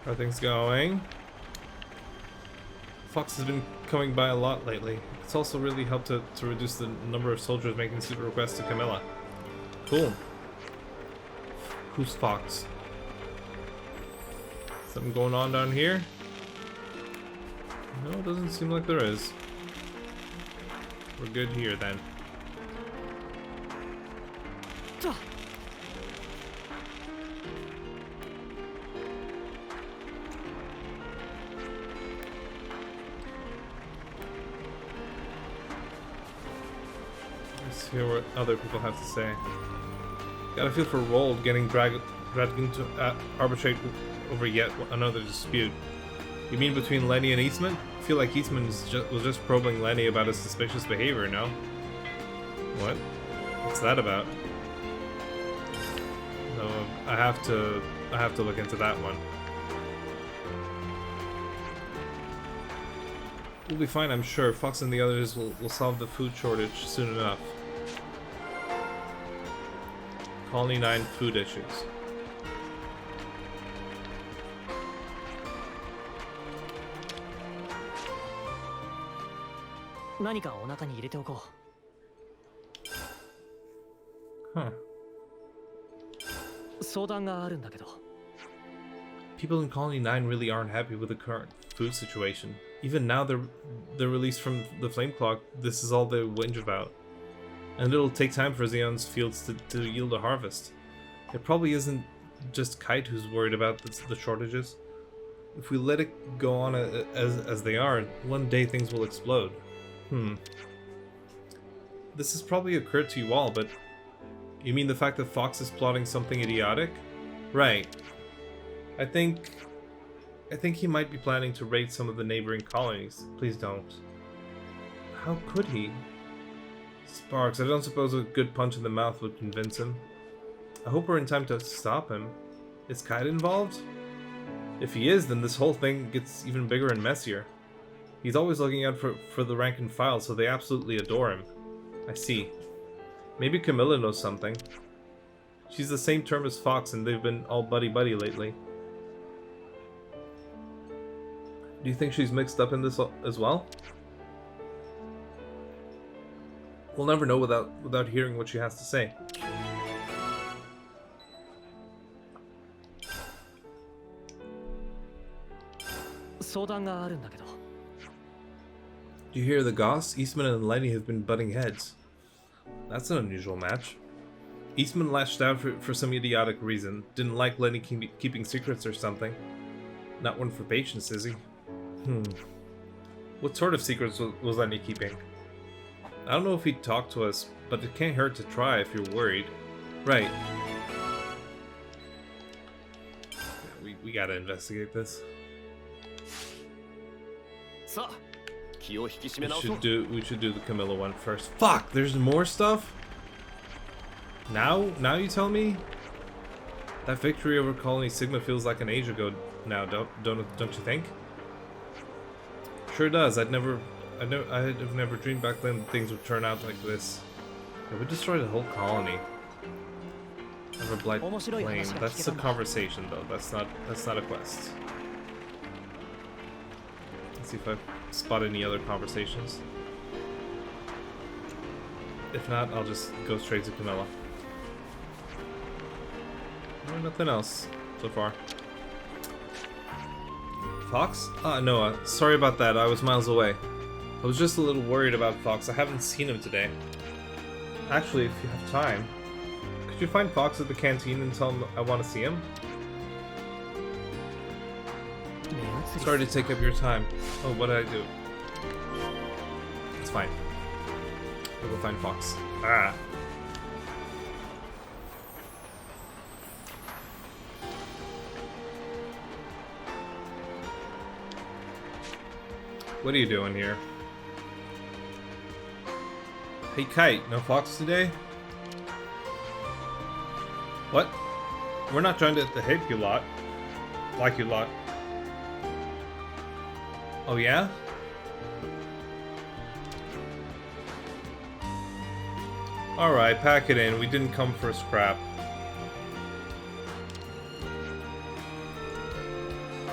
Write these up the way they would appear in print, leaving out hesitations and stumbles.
How are things going? Fox has been coming by a lot lately. It's also really helped to reduce the number of soldiers making secret requests to Camilla. Cool. Who's Fox? Something going on down here? No, it doesn't seem like there is. We're good here then. Let's hear what other people have to say. Got a feel for Rold getting dragged into arbitrate over yet another dispute. You mean between Lenny and Eastman? I feel like Eastman was just probing Lenny about his suspicious behavior, no? What? What's that about? No, I have to look into that one. We'll be fine, I'm sure. Fox and the others will solve the food shortage soon enough. Colony 9 food issues. Huh. People in Colony 9 really aren't happy with the current food situation. Even now they're released from the Flame Clock, this is all they whinge about. And it'll take time for Xeon's fields to yield a harvest. It probably isn't just Kite who's worried about the shortages. If we let it go on as they are, one day things will explode. This has probably occurred to you all, but you mean the fact that Fox is plotting something idiotic? Right. I think he might be planning to raid some of the neighboring colonies. Please don't. How could he? Sparks, I don't suppose a good punch in the mouth would convince him. I hope we're in time to stop him. Is Kite involved? If he is, then this whole thing gets even bigger and messier. He's always looking out for the rank and file, so they absolutely adore him. I see. Maybe Camilla knows something. She's the same term as Fox, and they've been all buddy-buddy lately. Do you think she's mixed up in this as well? We'll never know without hearing what she has to say. Do you hear the goss? Eastman and Lenny have been butting heads. That's an unusual match. Eastman lashed out for some idiotic reason. Didn't like Lenny keeping secrets or something. Not one for patience, is he? What sort of secrets was Lenny keeping? I don't know if he'd talk to us, but it can't hurt to try if you're worried. Right. Yeah, we gotta investigate this. We should do the Camilla one first. Fuck! There's more stuff? Now you tell me? That victory over Colony Sigma feels like an age ago now, don't you think? Sure does. I'd have never dreamed back then that things would turn out like this. Yeah, we destroyed a whole colony. Never blight flame. That's a conversation though. That's not a quest. Let's see if I spot any other conversations. If not, I'll just go straight to Camilla. No, nothing else so far. Fox? No, sorry about that. I was miles away. I was just a little worried about Fox. I haven't seen him today. Actually, if you have time, could you find Fox at the canteen and tell him I want to see him? Sorry to take up your time. Oh, what did I do? It's fine. I'll go find Fox. Ah. What are you doing here? Hey Kite, no Fox today? What? We're not trying to hit you lot. Like you lot. Oh yeah? Alright, pack it in. We didn't come for a scrap.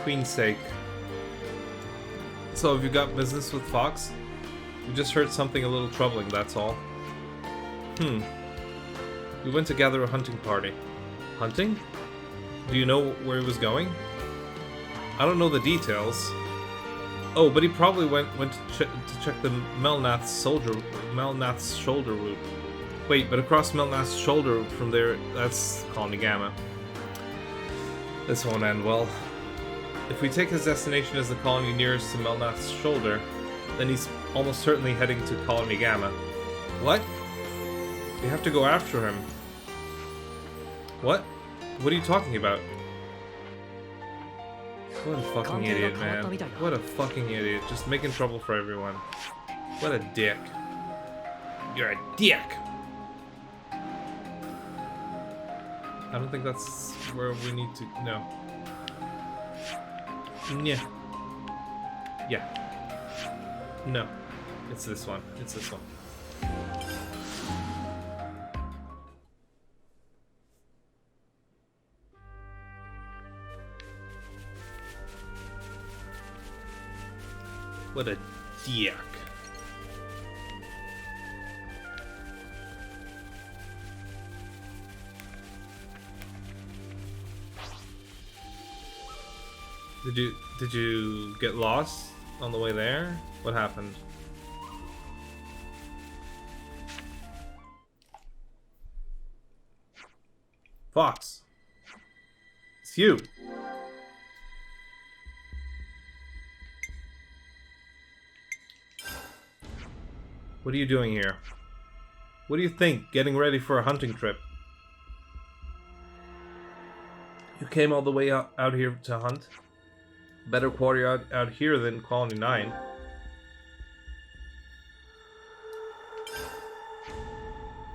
Queen's sake. So, have you got business with Fox? We just heard something a little troubling, that's all. We went to gather a hunting party. Hunting? Do you know where he was going? I don't know the details. Oh, but he probably went to check the Melnath's shoulder route. Wait, but across Melnath's shoulder from there, that's Colony Gamma. This won't end well. If we take his destination as the colony nearest to Melnath's shoulder, then he's almost certainly heading to Colony Gamma. What? We have to go after him. What? What are you talking about? What a fucking idiot, man. What a fucking idiot. Just making trouble for everyone. What a dick. You're a dick! I don't think that's where we need to... No. Yeah. Yeah. No. It's this one. It's this one. What a dick. Did you get lost on the way there? What happened? Fox. It's you. What are you doing here? What do you think, getting ready for a hunting trip? You came all the way out here to hunt? Better quarry out here than Colony 9.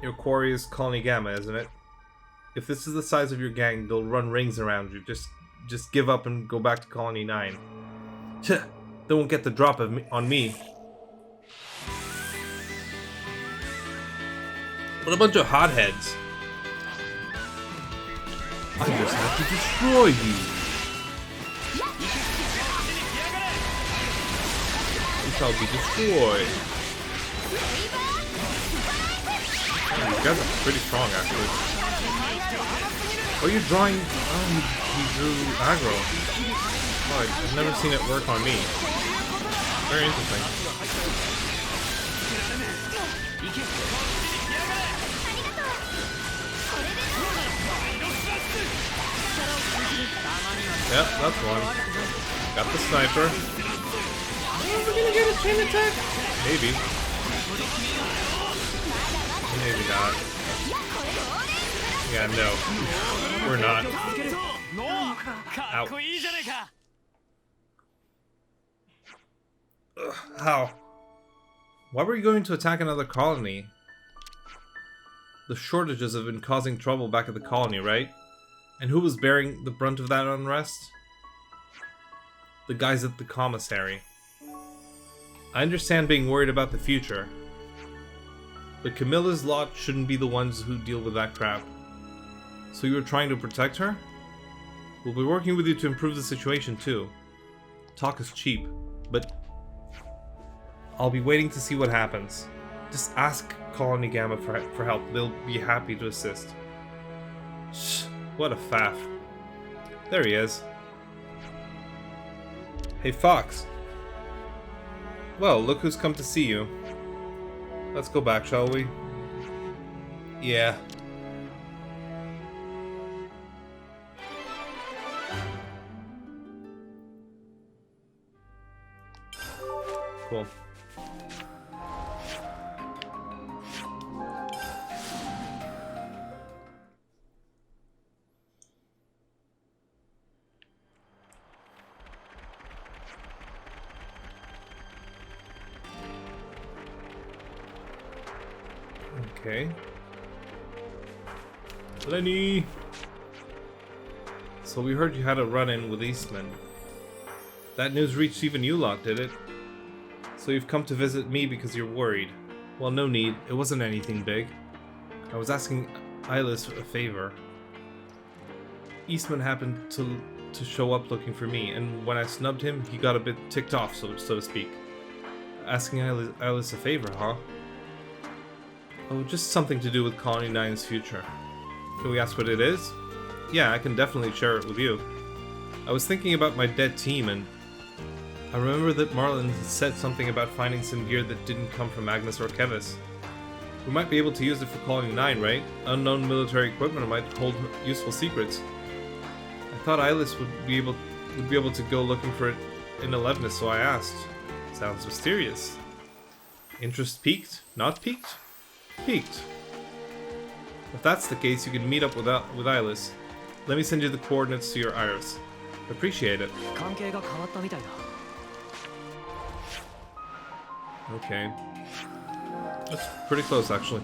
Your quarry is Colony Gamma, isn't it? If this is the size of your gang, they'll run rings around you. Just give up and go back to Colony 9. Tch, they won't get the drop on me. What a bunch of hotheads. I just have to destroy you. You shall be destroyed. Oh, these guys are pretty strong, actually. Oh, you're drawing... Oh, he drew aggro. Oh, I've never seen it work on me. Very interesting. Yep, that's one. Got the sniper. Oh, we're gonna get a chain attack? Maybe. Maybe not. Yeah, no. We're not. Ouch. Ugh, how? Why were you going to attack another colony? The shortages have been causing trouble back at the colony, right? And who was bearing the brunt of that unrest? The guys at the commissary. I understand being worried about the future, but Camilla's lot shouldn't be the ones who deal with that crap. So you were trying to protect her? We'll be working with you to improve the situation too. Talk is cheap, but I'll be waiting to see what happens. Just ask Colony Gamma for help. They'll be happy to assist. Shh. What a faff. There he is. Hey, Fox. Well, look who's come to see you. Let's go back, shall we? Yeah. Cool. Okay. Lenny! So we heard you had a run-in with Eastman. That news reached even you lot, did it? So you've come to visit me because you're worried. Well, no need. It wasn't anything big. I was asking Eyeless a favor. Eastman happened to show up looking for me, and when I snubbed him, he got a bit ticked off, so to speak. Asking Alice a favor, huh? Oh, just something to do with Colony 9's future. Can we ask what it is? Yeah, I can definitely share it with you. I was thinking about my dead team, and I remember that Marlon said something about finding some gear that didn't come from Magnus or Kevis. We might be able to use it for Colony 9, right? Unknown military equipment might hold useful secrets. I thought Eilus would be able to go looking for it in Elevenus, so I asked. Sounds mysterious. Interest peaked? Not peaked? Peaked. If that's the case, you can meet up with Eilus. Let me send you the coordinates to your iris. Appreciate it. Okay. That's pretty close, actually.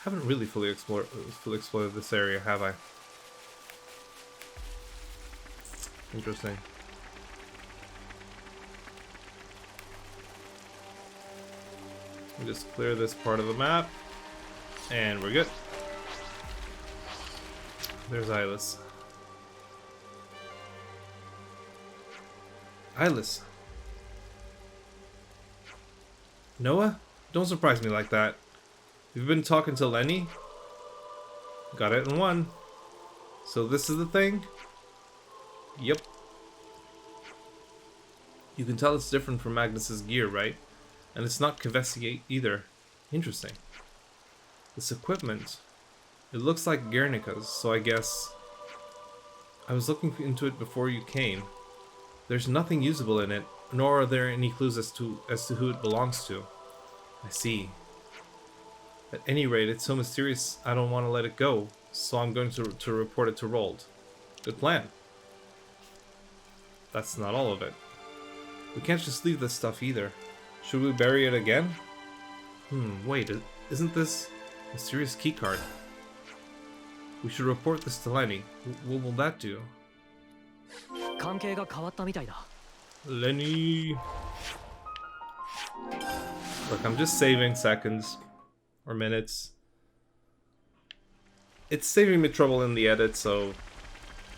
Haven't really fully explored this area, have I? Interesting. We just clear this part of the map, and we're good. There's Eilus. Eilus. Noah? Don't surprise me like that. You've been talking to Lenny? Got it in one. So this is the thing? Yep. You can tell it's different from Magnus's gear, right? And it's not Kevesi either. Interesting. This equipment. It looks like Guernica's, so I guess... I was looking into it before you came. There's nothing usable in it, nor are there any clues as to who it belongs to. I see. At any rate, it's so mysterious I don't want to let it go, so I'm going to report it to Rold. Good plan. That's not all of it. We can't just leave this stuff either. Should we bury it again? Wait, isn't this mysterious keycard? We should report this to Lenny. What will that do? Lenny... Look, I'm just saving seconds. Or minutes. It's saving me trouble in the edit, so...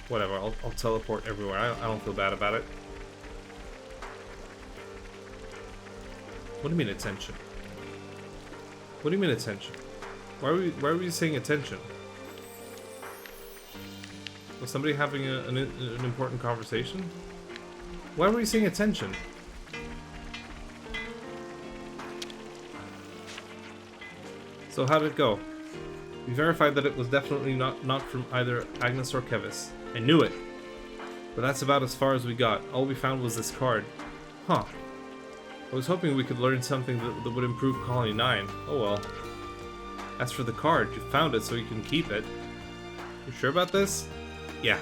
Whatever, I'll teleport everywhere. I don't feel bad about it. What do you mean attention? What do you mean attention? Why are we saying attention? Was somebody having an important conversation? Why were you saying attention? So how did it go? We verified that it was definitely not from either Agnes or Kevis. I knew it! But that's about as far as we got. All we found was this card. Huh. I was hoping we could learn something that would improve Colony 9. Oh well. As for the card, you found it so you can keep it. You sure about this? Yeah.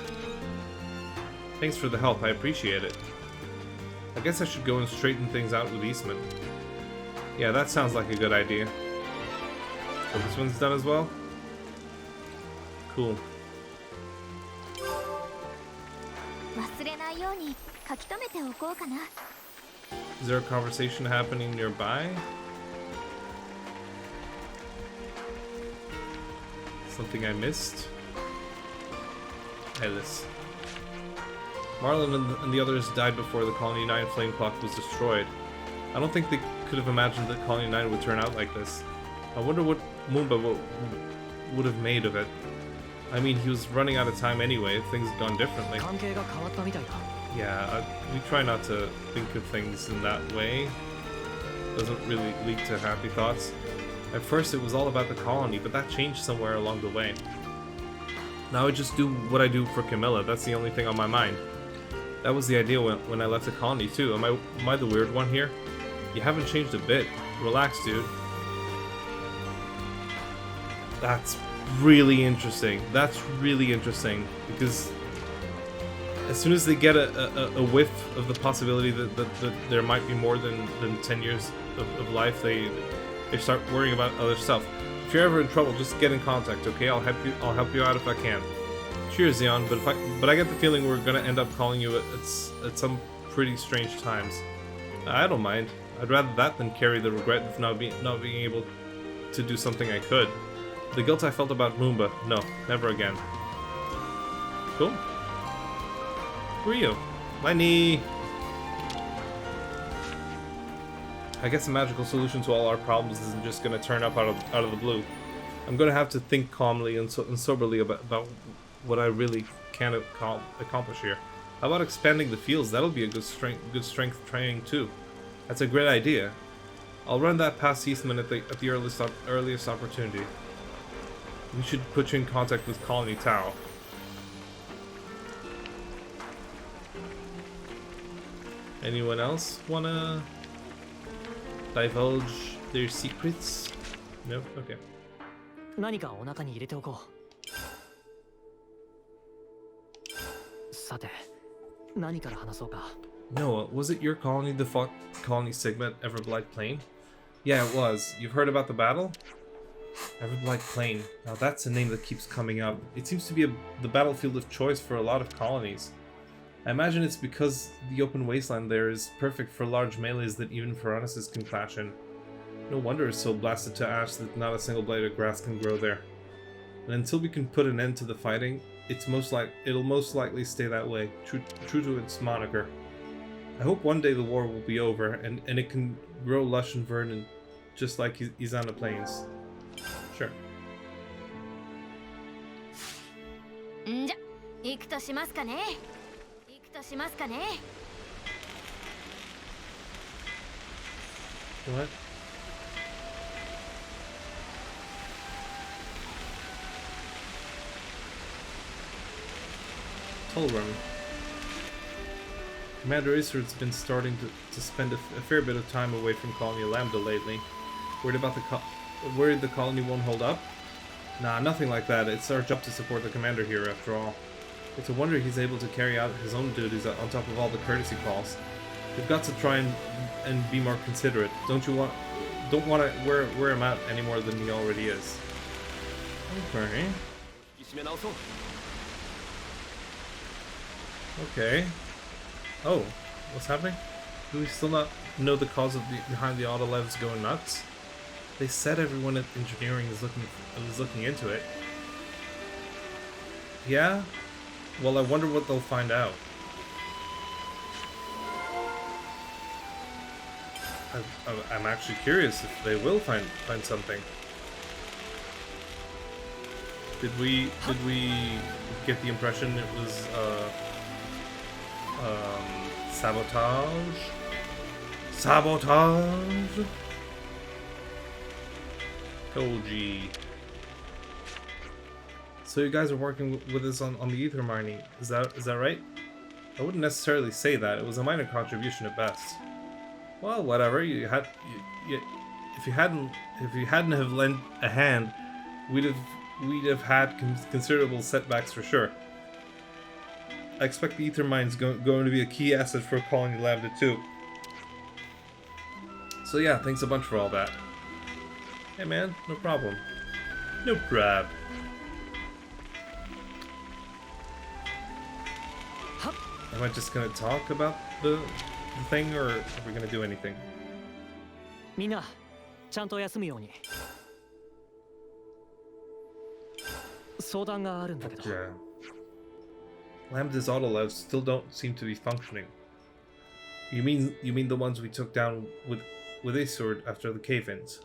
Thanks for the help, I appreciate it. I guess I should go and straighten things out with Eastman. Yeah, that sounds like a good idea. Oh, this one's done as well? Cool. Is there a conversation happening nearby? Something I missed? Alice. Marlon and the others died before the Colony 9 flame clock was destroyed. I don't think they could have imagined that Colony 9 would turn out like this. I wonder what Moomba would have made of it. I mean, he was running out of time anyway if things had gone differently. Yeah, we try not to think of things in that way. Doesn't really lead to happy thoughts. At first it was all about the colony, but that changed somewhere along the way. Now I just do what I do for Camilla, that's the only thing on my mind. That was the idea when I left the colony too. Am I the weird one here? You haven't changed a bit. Relax, dude. That's really interesting. That's really interesting, because as soon as they get a whiff of the possibility that there might be more than 10 years of life, they start worrying about other stuff. If you're ever in trouble, just get in contact, okay? I'll help you out if I can. Cheers, Zeon. But I get the feeling we're gonna end up calling you at some pretty strange times. I don't mind. I'd rather that than carry the regret of not being able to do something I could. The guilt I felt about Moomba. No, never again. Cool. Who are you? My knee! I guess a magical solution to all our problems isn't just gonna turn up out of the blue. I'm gonna have to think calmly and soberly about what I really can accomplish here. How about expanding the fields? That'll be a good strength training too. That's a great idea. I'll run that past Eastman at the earliest opportunity. We should put you in contact with Colony Tau. Anyone else wanna divulge their secrets? No? Okay. 何かお腹に入れておこう。さて、何から話そうか。 Noah, was it your colony, the Colony Sigma at Everblight Plain? Yeah, it was. You've heard about the battle? Everblight Plain. Now that's a name that keeps coming up. It seems to be the battlefield of choice for a lot of colonies. I imagine it's because the open wasteland there is perfect for large melees that even Piranhas can clash in. No wonder it's so blasted to ash that not a single blade of grass can grow there. And until we can put an end to the fighting, it'll most likely stay that way, true to its moniker. I hope one day the war will be over and it can grow lush and verdant, just like Izana Plains. Sure. んじゃ、行くとしますかね。行くとしますかね。What? Toll Run. Commander Isert's been starting to spend a fair bit of time away from Colony Lambda lately. Worried the colony won't hold up? Nah, nothing like that. It's our job to support the commander here, after all. It's a wonder he's able to carry out his own duties on top of all the courtesy calls. We've got to try and be more considerate. Don't want to wear him out any more than he already is. Okay. Okay. Oh, what's happening? Do we still not know the cause behind the Autolevs going nuts? They said everyone at engineering is looking into it. Yeah? Well, I wonder what they'll find out. I'm actually curious if they will find something. Did we get the impression it was sabotage? Sabotage? Koji. So you guys are working with us on the ether mining. Is that right? I wouldn't necessarily say that. It was a minor contribution at best. Well, whatever. If you hadn't have lent a hand, we'd have had considerable setbacks for sure. I expect the ether mine's going to be a key asset for Colony Lambda too. So yeah, thanks a bunch for all that. Hey man, no problem. No prob. Am I just gonna talk about the thing, or are we gonna do anything? みんな、ちゃんと休むように。相談があるんだけど。Yeah. Lambda's Autolevs still don't seem to be functioning. You mean the ones we took down with a sword after the cave-ins?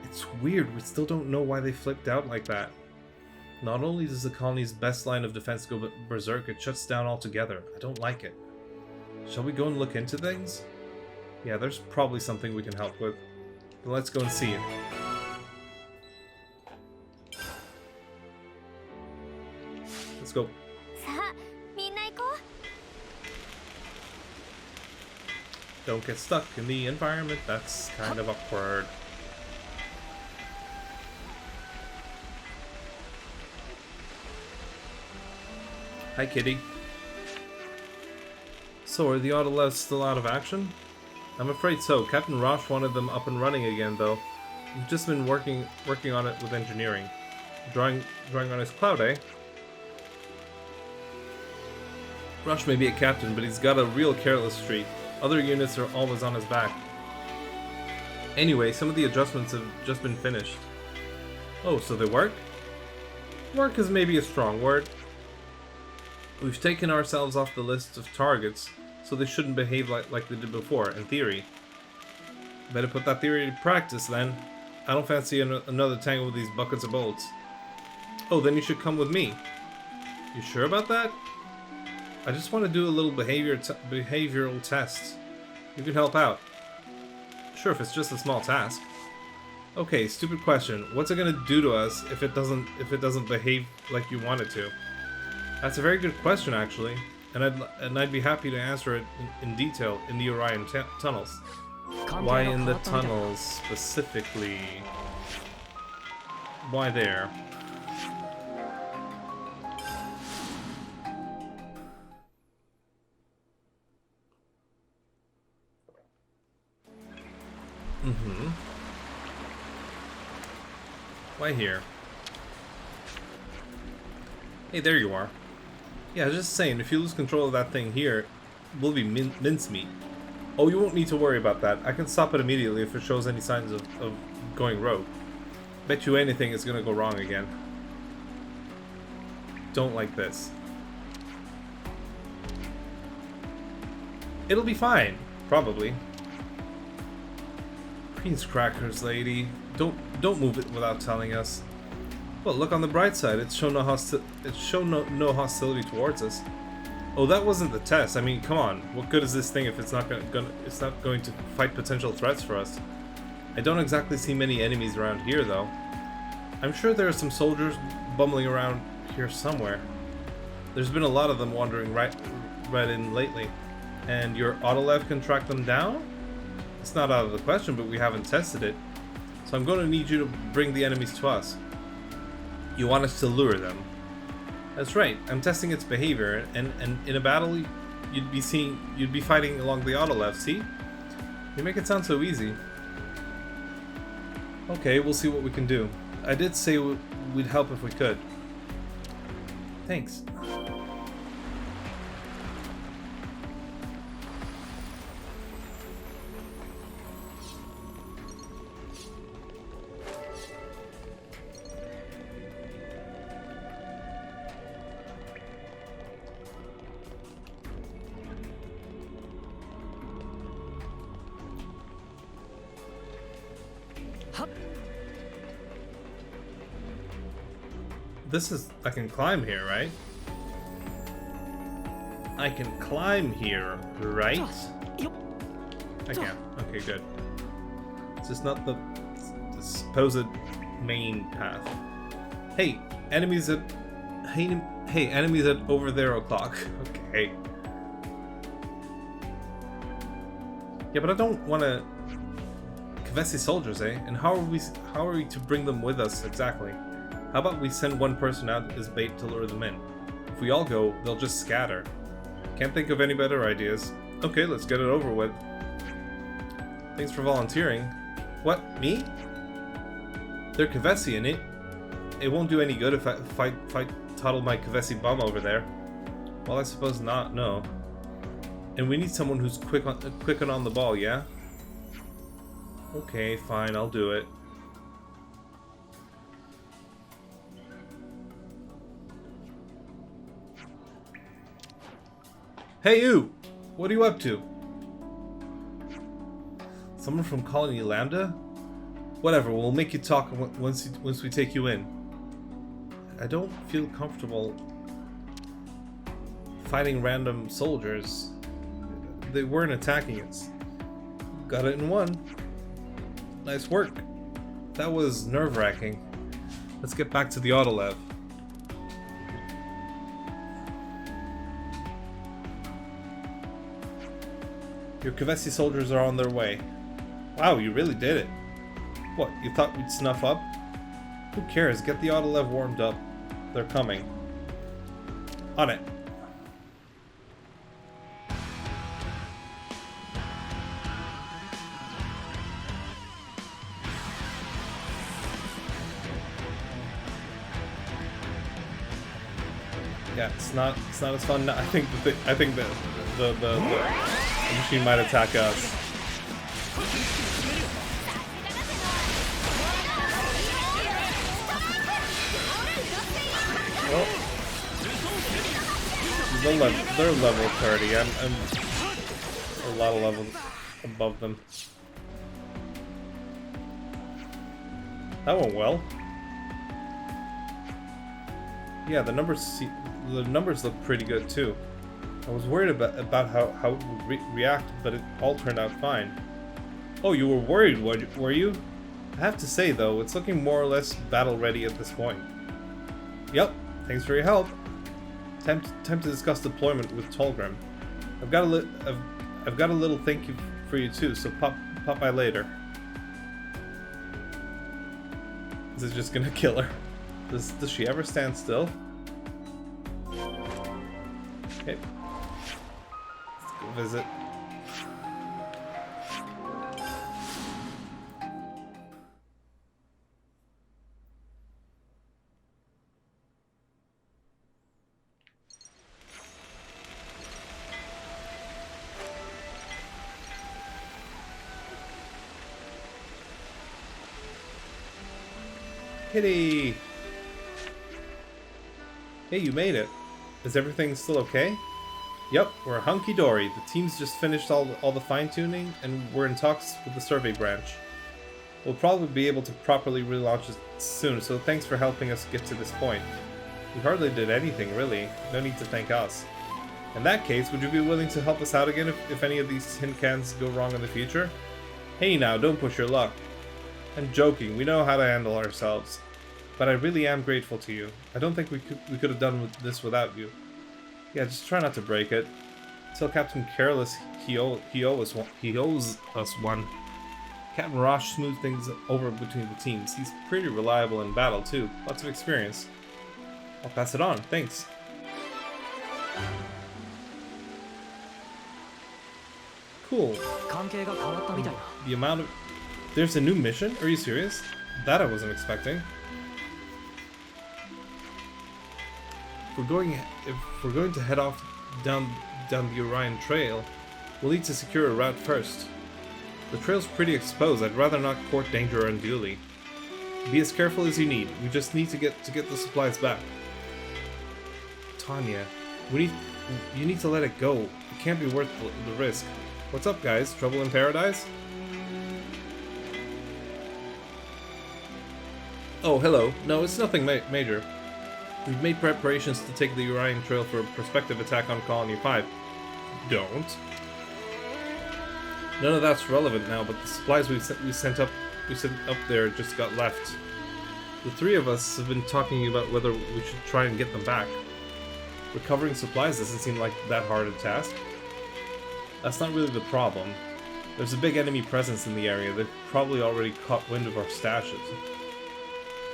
It's weird, we still don't know why they flipped out like that. Not only does the colony's best line of defense go berserk, it shuts down altogether. I don't like it. Shall we go and look into things? Yeah, there's probably something we can help with. Then let's go and see it. Let's go. Don't get stuck in the environment, that's kind of awkward. Hi, kitty. So, are the Autolevs still out of action? I'm afraid so. Captain Roche wanted them up and running again, though. We've just been working on it with engineering. Drawing on his cloud, eh? Roche may be a captain, but he's got a real careless streak. Other units are always on his back. Anyway, some of the adjustments have just been finished. Oh, so they work? Work is maybe a strong word. We've taken ourselves off the list of targets, so they shouldn't behave like they did before, in theory. Better put that theory to practice, then. I don't fancy another tangle with these buckets of bolts. Oh, then you should come with me. You sure about that? I just want to do a little behavioral test. You can help out. Sure, if it's just a small task. Okay, stupid question. What's it gonna do to us if it doesn't behave like you want it to? That's a very good question, actually, and I'd be happy to answer it in detail in the Orion tunnels. Why in the tunnels specifically? Why there? Why here? Hey, there you are. Yeah, just saying, if you lose control of that thing here, we'll be mincemeat. Oh, you won't need to worry about that. I can stop it immediately if it shows any signs of going rogue. Bet you anything it's gonna go wrong again. Don't like this. It'll be fine, probably. Queen's crackers, lady. Don't move it without telling us. Well, look on the bright side. It's shown no hostility towards us. Oh, that wasn't the test. I mean, come on. What good is this thing if it's not going to fight potential threats for us? I don't exactly see many enemies around here, though. I'm sure there are some soldiers bumbling around here somewhere. There's been a lot of them wandering right in lately. And your Autolev can track them down? It's not out of the question, but we haven't tested it. So I'm going to need you to bring the enemies to us. You want us to lure them. That's right. I'm testing its behavior, and in a battle, you'd be fighting along the Autolev. See? You make it sound so easy. Okay, we'll see what we can do. I did say we'd help if we could. Thanks. This is... I can climb here, right? I can climb here, right? I can. Okay, good. It's just not the supposed main path. Hey, enemies at... Hey, enemies at over there o'clock. Okay. Yeah, but I don't want to... Kavesi soldiers, eh? And how are we to bring them with us exactly? How about we send one person out as bait to lure them in? If we all go, they'll just scatter. Can't think of any better ideas. Okay, let's get it over with. Thanks for volunteering. What? Me? They're Kavesi, and it won't do any good if I toddle my Kavesi bum over there. Well, I suppose not, no. And we need someone who's quick and on the ball, yeah? Okay, fine, I'll do it. Hey you! What are you up to? Someone from Colony Lambda? Whatever, we'll make you talk once we take you in. I don't feel comfortable fighting random soldiers. They weren't attacking us. Got it in one. Nice work. That was nerve-wracking. Let's get back to the Autolev. Your Kavesi soldiers are on their way. Wow, you really did it. What, you thought we'd snuff up? Who cares? Get the Autolev warmed up. They're coming. On it. Yeah, it's not as fun. I think the machine might attack us. they're level 30. I'm a lot of levels above them. That went well. Yeah, the numbers look pretty good too. I was worried about how it would react, but it all turned out fine. Oh, you were worried, were you? I have to say though, it's looking more or less battle ready at this point. Yep, thanks for your help. Time to discuss deployment with Tolgrim. I've got a little thank you for you too, so pop by later. Is it just gonna kill her? Does she ever stand still? Okay. Let's go visit. Kitty! Hey, you made it. Is everything still okay? Yep, we're hunky-dory. The team's just finished all the fine-tuning, and we're in talks with the survey branch. We'll probably be able to properly relaunch it soon, so thanks for helping us get to this point. We hardly did anything, really. No need to thank us. In that case, would you be willing to help us out again if any of these tin cans go wrong in the future? Hey now, don't push your luck. I'm joking, we know how to handle ourselves. But I really am grateful to you. I don't think we could have done this without you. Yeah, just try not to break it. Tell Captain Careless he owes us one. Captain Rosh smoothed things over between the teams. He's pretty reliable in battle too. Lots of experience. I'll pass it on. Thanks. Cool. The amount of... There's a new mission? Are you serious? That I wasn't expecting. If we're going to head off down the Orion Trail, we'll need to secure a route first. The trail's pretty exposed. I'd rather not court danger unduly. Be as careful as you need. We just need to get the supplies back. Tanya, you need to let it go. It can't be worth the risk. What's up, guys? Trouble in paradise? Oh, hello. No, it's nothing major. We've made preparations to take the Orion Trail for a prospective attack on Colony 5. Don't. None of that's relevant now, but the supplies we sent up there just got left. The three of us have been talking about whether we should try and get them back. Recovering supplies doesn't seem like that hard a task. That's not really the problem. There's a big enemy presence in the area. They've probably already caught wind of our stashes.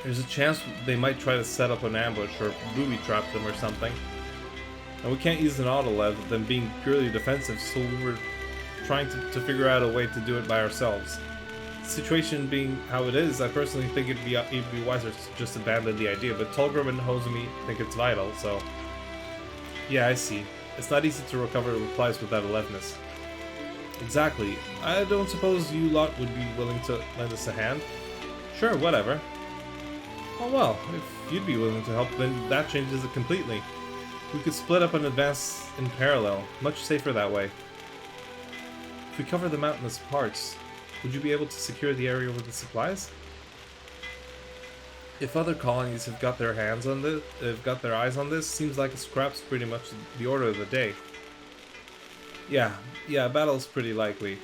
There's a chance they might try to set up an ambush or booby trap them or something. And we can't use an autolev, them being purely defensive, so we were trying to figure out a way to do it by ourselves. The situation being how it is, I personally think it'd be wiser to just abandon the idea, but Tolgrim and Hozumi think it's vital, so... Yeah, I see. It's not easy to recover replies without alertness. Exactly. I don't suppose you lot would be willing to lend us a hand? Sure, whatever. Oh well, if you'd be willing to help, then that changes it completely. We could split up and advance in parallel, much safer that way. If we cover the mountainous parts, would you be able to secure the area with the supplies? If other colonies have got their hands on this, have got their eyes on this, seems like a scrap's pretty much the order of the day. Yeah, battle's pretty likely.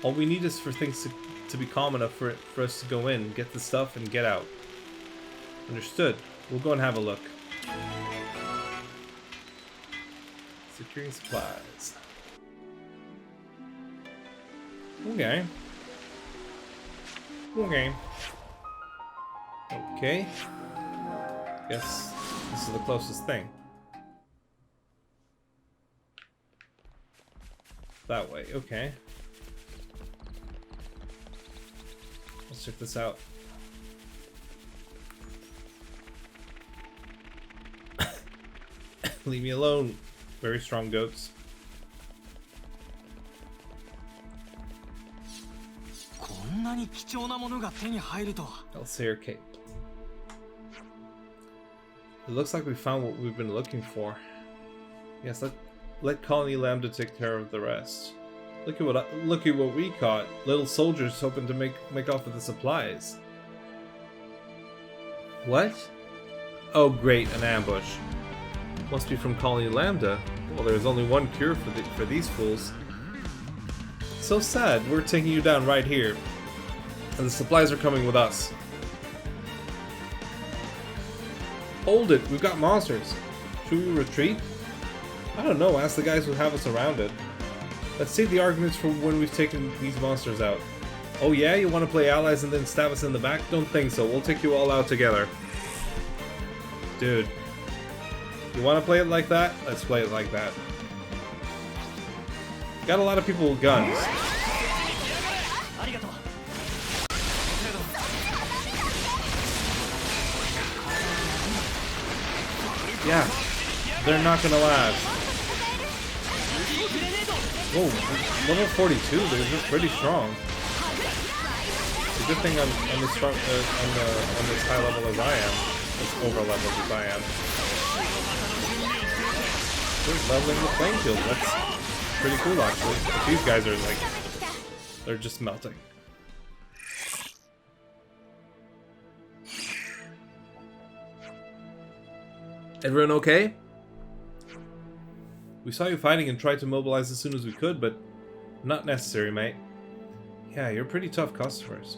All we need is for things to be calm enough for us to go in, get the stuff, and get out. Understood. We'll go and have a look. Securing supplies. Okay. Okay. Guess this is the closest thing. That way, okay. Let's check this out. Leave me alone. Very strong goats. Elsair Cape. It looks like we found what we've been looking for. Yes, let Colony Lambda take care of the rest. Look at what we caught. Little soldiers hoping to make off with the supplies. What? Oh great, an ambush. Must be from Colony Lambda. Well, there's only one cure for these fools. So sad, we're taking you down right here. And the supplies are coming with us. Hold it, we've got monsters. Should we retreat? I don't know, ask the guys who have us surrounded. Let's save the arguments for when we've taken these monsters out. Oh yeah, you want to play allies and then stab us in the back? Don't think so, we'll take you all out together. Dude. You want to play it like that? Let's play it like that. Got a lot of people with guns. Yeah, they're not gonna last. Whoa, level 42, they're pretty strong. It's a good thing I'm as strong on this high level as I am. As over leveled as I am. They're leveling the playing field, that's pretty cool actually. But these guys are like, they're just melting. Everyone okay? We saw you fighting and tried to mobilize as soon as we could, but not necessary, mate. Yeah, you're pretty tough customers.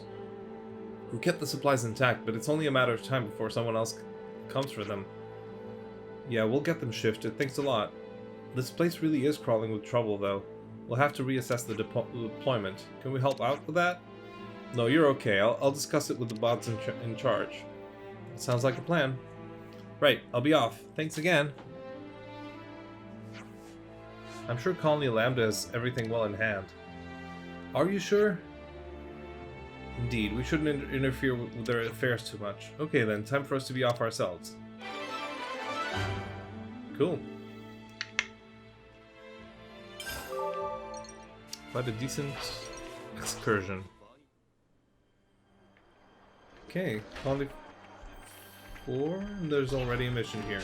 We kept the supplies intact, but it's only a matter of time before someone else comes for them. Yeah, we'll get them shifted, thanks a lot. This place really is crawling with trouble, though. We'll have to reassess the deployment. Can we help out with that? No, you're okay. I'll discuss it with the bots in charge. Sounds like a plan. Right, I'll be off. Thanks again. I'm sure Colony Lambda has everything well in hand. Are you sure? Indeed, we shouldn't interfere with their affairs too much. Okay then, time for us to be off ourselves. Cool. Quite a decent excursion. Okay, Colony 4, and there's already a mission here.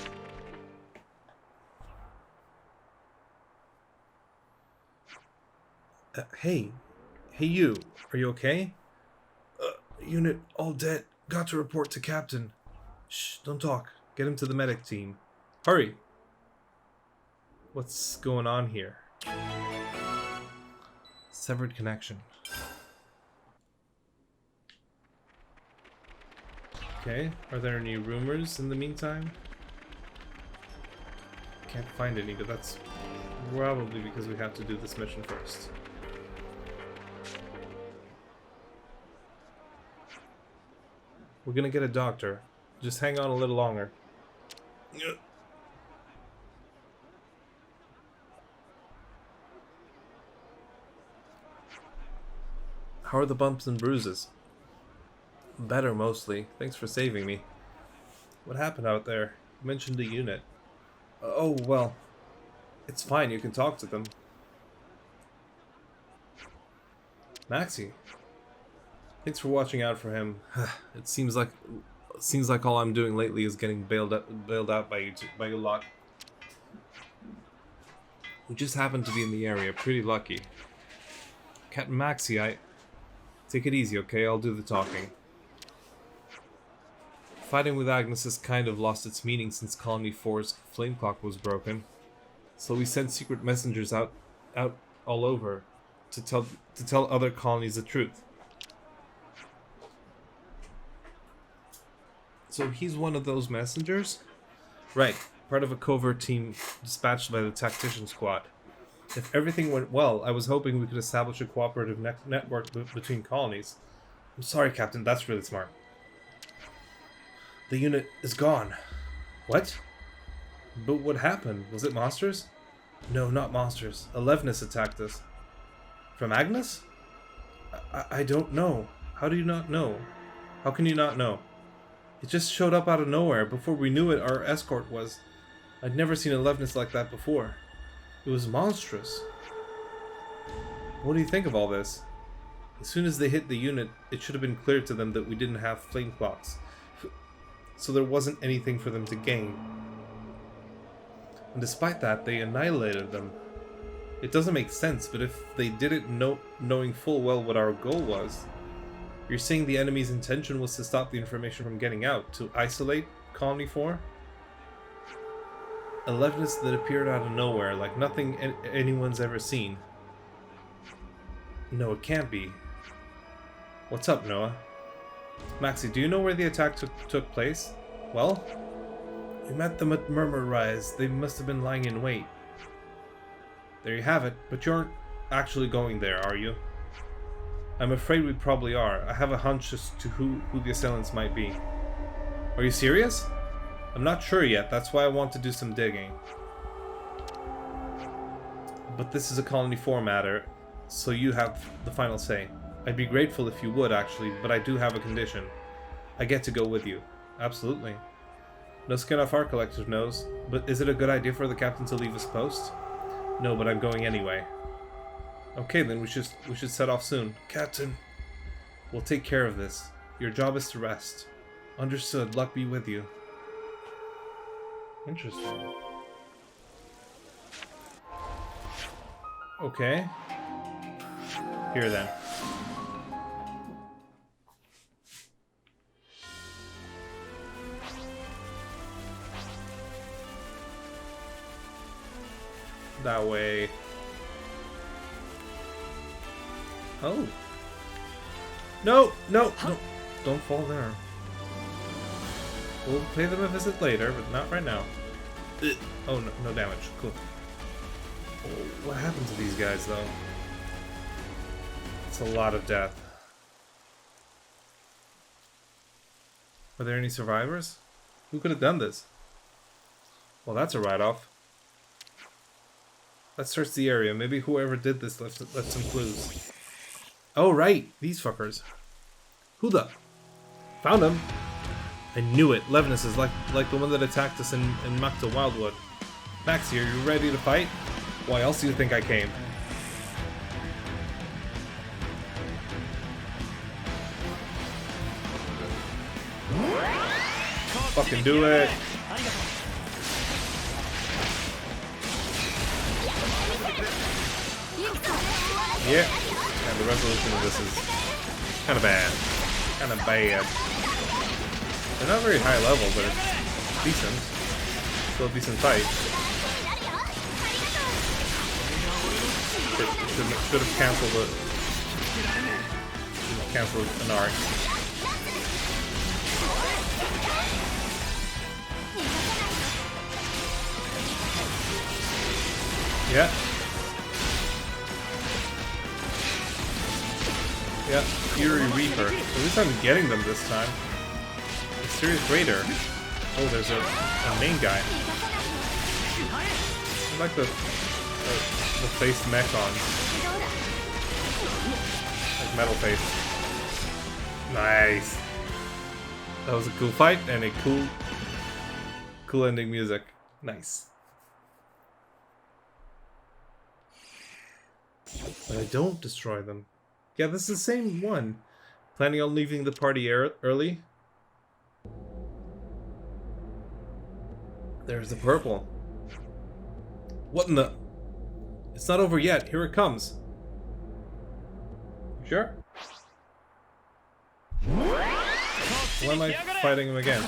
Hey you, are you okay? Unit all dead. Got to report to Captain. Shh, don't talk. Get him to the medic team. Hurry. What's going on here? Severed connection. Okay, are there any rumors in the meantime? Can't find any, but that's probably because we have to do this mission first. We're gonna get a doctor. Just hang on a little longer. How are the bumps and bruises? Better, mostly. Thanks for saving me. What happened out there? You mentioned the unit. Oh, well. It's fine, you can talk to them. Maxie. Thanks for watching out for him. It seems like all I'm doing lately is getting bailed out by you lot. We just happened to be in the area, pretty lucky. Captain Maxie, take it easy, okay? I'll do the talking. Fighting with Agnes has kind of lost its meaning since Colony 4's flame clock was broken. So we sent secret messengers out all over to tell other colonies the truth. So he's one of those messengers? Right, part of a covert team dispatched by the tactician squad. If everything went well, I was hoping we could establish a cooperative network between colonies. I'm sorry, Captain, that's really smart. The unit is gone. What? But what happened? Was it monsters? No, not monsters. Alevnis attacked us. From Agnes? I don't know. How do you not know? How can you not know? It just showed up out of nowhere. Before we knew it, our escort was. I'd never seen Alevnis like that before. It was monstrous. What do you think of all this? As soon as they hit the unit, it should have been clear to them that we didn't have flame clocks. So there wasn't anything for them to gain. And despite that, they annihilated them. It doesn't make sense, but if they did it knowing full well what our goal was, you're saying the enemy's intention was to stop the information from getting out, to isolate Colony 4? A leftness that appeared out of nowhere, like nothing anyone's ever seen. No, it can't be. What's up, Noah? Maxie, do you know where the attack took place? Well, we met them at Murmur Rise. They must have been lying in wait. There you have it, but you aren't actually going there, are you? I'm afraid we probably are. I have a hunch as to who the assailants might be. Are you serious? I'm not sure yet, that's why I want to do some digging. But this is a Colony 4 matter, so you have the final say. I'd be grateful if you would, actually, but I do have a condition. I get to go with you. Absolutely. No skin off our collector's nose, but is it a good idea for the captain to leave his post? No, but I'm going anyway. Okay, then we should set off soon. Captain, we'll take care of this. Your job is to rest. Understood. Luck be with you. Interesting. Okay. Here then. That way. Oh. No, no, no. Don't fall there. We'll pay them a visit later, but not right now. Oh, no, no damage. Cool. Oh, what happened to these guys, though? It's a lot of death. Are there any survivors? Who could have done this? Well, that's a write-off. Let's search the area. Maybe whoever did this left some clues. Oh, right. These fuckers. Who the? Found him. I knew it. Levinus is like the one that attacked us in Makta Wildwood. Maxie, are you ready to fight? Why else do you think I came? Fucking do it. Yeah. And the resolution of this is kind of bad. Kind of bad. They're not very high level, but it's decent. Still a decent fight. Should have cancelled it. Cancelled an arc. Yeah. Yeah, Fury Reaper. At least I'm getting them this time. Mysterious Raider. Oh, there's a main guy. I like the face mech on. Like metal face. Nice. That was a cool fight and a cool ending music. Nice. But I don't destroy them. Yeah, this is the same one. Planning on leaving the party early? There's the purple. What in the... It's not over yet. Here it comes. Sure? Why am I fighting him again?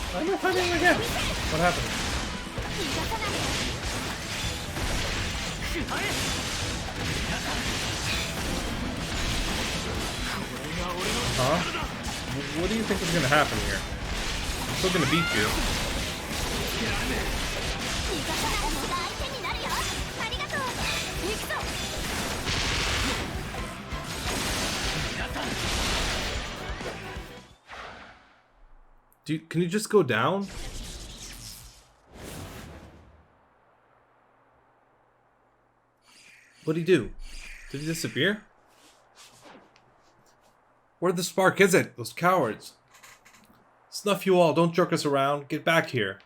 Why am I fighting him again? What happened? Huh? What do you think is going to happen here? I'm still going to beat you. Can you just go down? What'd he do? Did he disappear? Where the spark is it? Those cowards. Snuff you all, don't jerk us around. Get back here.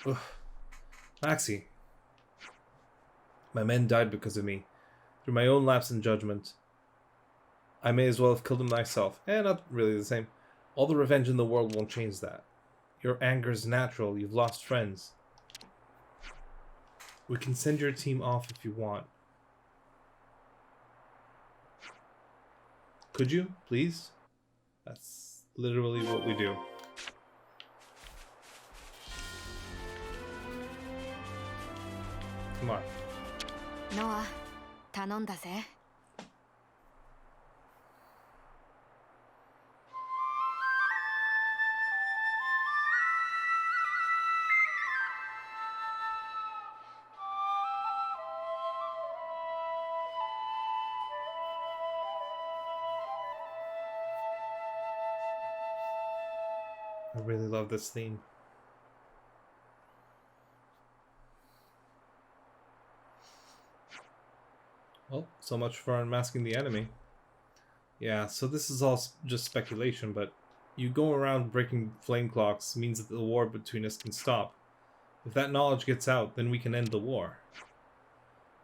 Ugh. Maxie. My men died because of me. Through my own lapse in judgment. I may as well have killed them myself. Not really the same. All the revenge in the world won't change that. Your anger is natural. You've lost friends. We can send your team off if you want. Could you, please? That's literally what we do. Come on. Noah, 頼んだぜ。I really love this theme. Well, so much for unmasking the enemy. Yeah, so this is all just speculation, but you go around breaking flame clocks means that the war between us can stop. If that knowledge gets out, then we can end the war.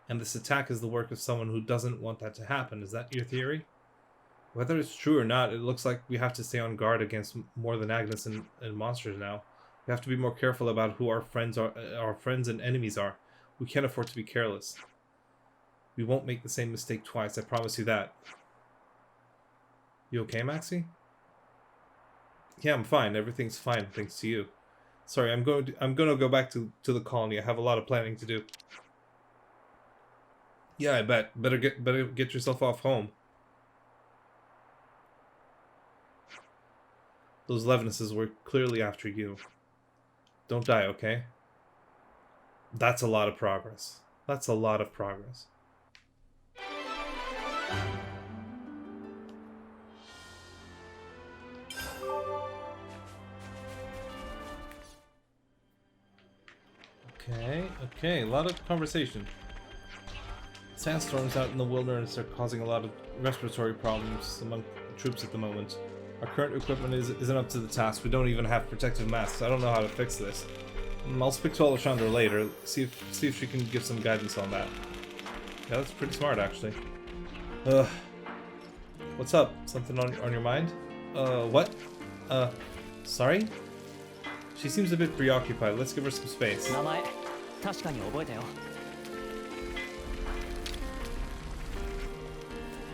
And this attack is the work of someone who doesn't want that to happen. Is that your theory? Whether it's true or not, it looks like we have to stay on guard against more than Agnes and monsters now. We have to be more careful about who our friends and enemies are. We can't afford to be careless. We won't make the same mistake twice, I promise you that. You okay, Maxie? Yeah, I'm fine. Everything's fine, thanks to you. Sorry, I'm gonna go back to the colony. I have a lot of planning to do. Yeah, I bet. Better get yourself off home. Those Levinuses were clearly after you. Don't die, okay? That's a lot of progress. That's a lot of progress. Okay, a lot of conversation. Sandstorms out in the wilderness are causing a lot of respiratory problems among troops at the moment. Our current equipment isn't up to the task. We don't even have protective masks. I don't know how to fix this. I'll speak to Alexandra later, see if she can give some guidance on that. Yeah, that's pretty smart, actually. What's up? Something on your mind? What? Sorry? She seems a bit preoccupied. Let's give her some space. 名前確かに覚えたよ。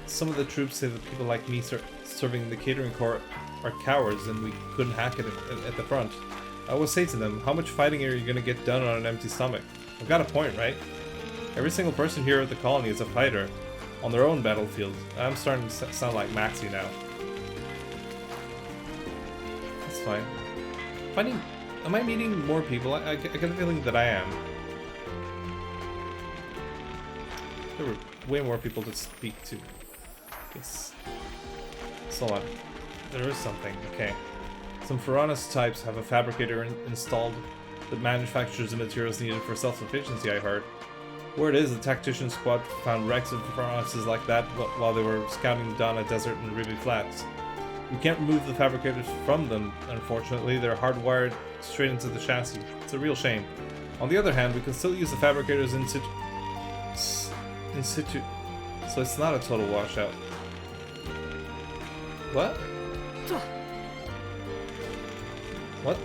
Some of the troops say that people like me serving the catering corps are cowards and we couldn't hack it at the front. I always say to them, how much fighting are you going to get done on an empty stomach? I've got a point, right? Every single person here at the colony is a fighter on their own battlefield. I'm starting to sound like Maxie now. That's fine. Am I meeting more people? I get a feeling that I am. There were way more people to speak to. Yes. So on. There is something. Okay. Some Piranhas types have a fabricator installed that manufactures the materials needed for self-sufficiency, I heard. Word is, the tactician squad found wrecks of Piranhas like that while they were scouting the Donna Desert and Ruby Flats. We can't remove the fabricators from them, unfortunately. They're hardwired straight into the chassis. It's a real shame. On the other hand, we can still use the fabricators in situ, so it's not a total washout. What? What?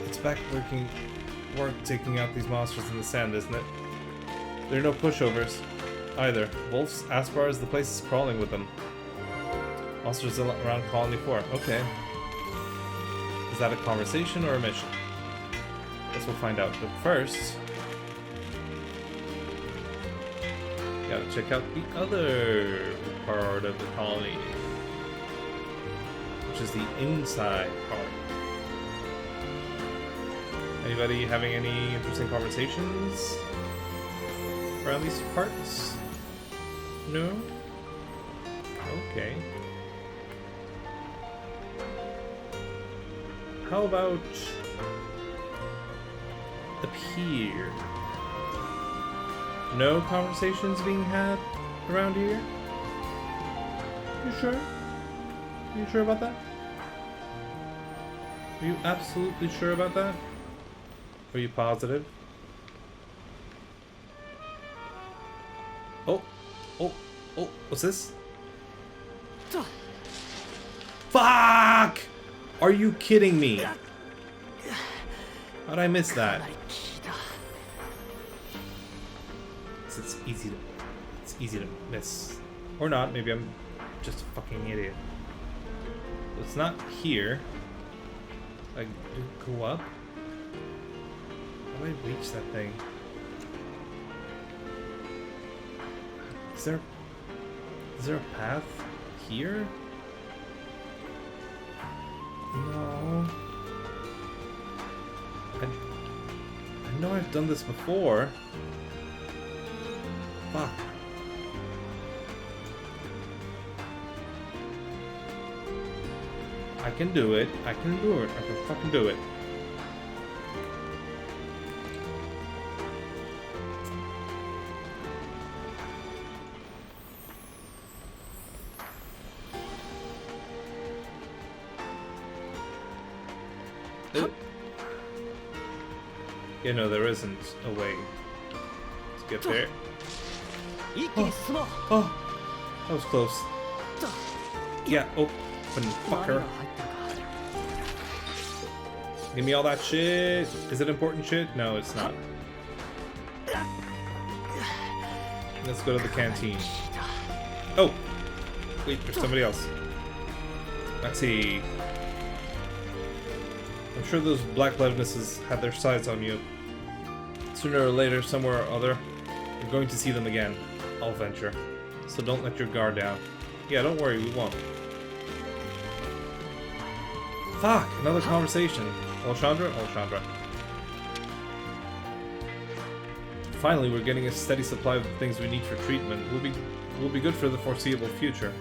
It's backbreaking work taking out these monsters in the sand, isn't it? There are no pushovers either. Wolves, Aspars, the place is crawling with them. Monsters around Colony 4. Okay. Is that a conversation or a mission? Guess we'll find out. But first, gotta check out the other part of the colony, which is the inside part. Anybody having any interesting conversations around these parts? No? Okay. How about up here? No conversations being had around here? You sure? Are you sure about that? Are you absolutely sure about that? Are you positive? Oh, what's this? Fuck! Are you kidding me? How'd I miss that? It's easy to miss. Or not, maybe I'm just a fucking idiot. It's not here. I go up? How do I reach that thing? Is there a path here? No. I know I've done this before. Fuck. I can do it. I can do it. I can fucking do it. Yeah, no, there isn't a way to get there. Oh, that was close. Yeah, open, fucker. Give me all that shit. Is it important shit? No, it's not. Let's go to the canteen. Oh! Wait, there's somebody else. Let's see. I'm sure those black-bloodednesses had their sights on you. Sooner or later, somewhere or other, you're going to see them again. I'll venture. So don't let your guard down. Yeah, don't worry, we won't. Fuck! Another conversation. Alexandra? Alexandra. Finally, we're getting a steady supply of the things we need for treatment. We'll be good for the foreseeable future.